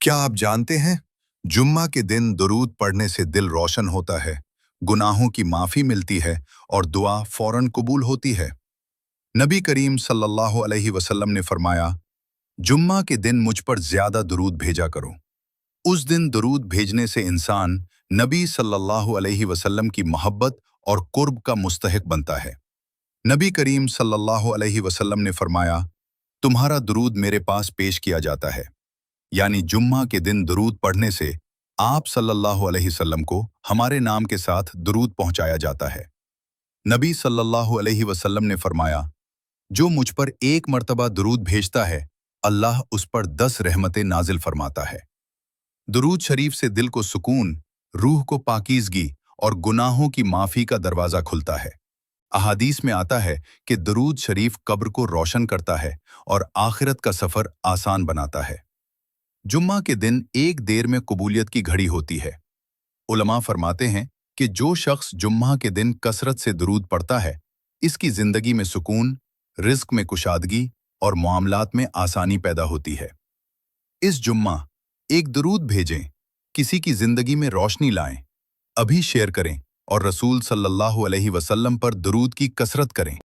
क्या आप जानते हैं जुम्मा के दिन दुरूद पढ़ने से दिल रोशन होता है, गुनाहों की माफ़ी मिलती है और दुआ फौरन कबूल होती है। नबी करीम सल्लल्लाहु अलैहि वसल्लम ने फरमाया, जुम्मा के दिन मुझ पर ज़्यादा दुरूद भेजा करो। उस दिन दुरूद भेजने से इंसान नबी सल्लल्लाहु अलैहि वसल्लम की मोहब्बत और कुर्ब का मुस्तहिक बनता है। नबी करीम सल्लल्लाहु अलैहि वसल्लम ने फरमाया, तुम्हारा दुरूद मेरे पास पेश किया जाता है। यानी जुम्मा के दिन दुरूद पढ़ने से आप सल्लल्लाहु अलैहि वसल्लम को हमारे नाम के साथ दुरूद पहुंचाया जाता है। नबी सल्लल्लाहु अलैहि वसल्लम ने फरमाया, जो मुझ पर एक मर्तबा दुरूद भेजता है, अल्लाह उस पर 10 रहमतें नाजिल फरमाता है। दुरूद शरीफ से दिल को सुकून, रूह को पाकीज़गी और गुनाहों की माफ़ी का दरवाज़ा खुलता है। अहादीस में आता है कि दुरूद शरीफ कब्र को रोशन करता है और आखिरत का सफ़र आसान बनाता है। जुम्मा के दिन एक देर में कबूलियत की घड़ी होती है। उलमा फरमाते हैं कि जो शख्स जुम्मा के दिन कसरत से दुरूद पढ़ता है, इसकी ज़िंदगी में सुकून, रिज़्क में कुशादगी और मामलात में आसानी पैदा होती है। इस जुम्मा एक दुरूद भेजें, किसी की ज़िंदगी में रोशनी लाएं। अभी शेयर करें और रसूल सल्लल्लाहु अलैहि वसल्लम पर दुरूद की कसरत करें।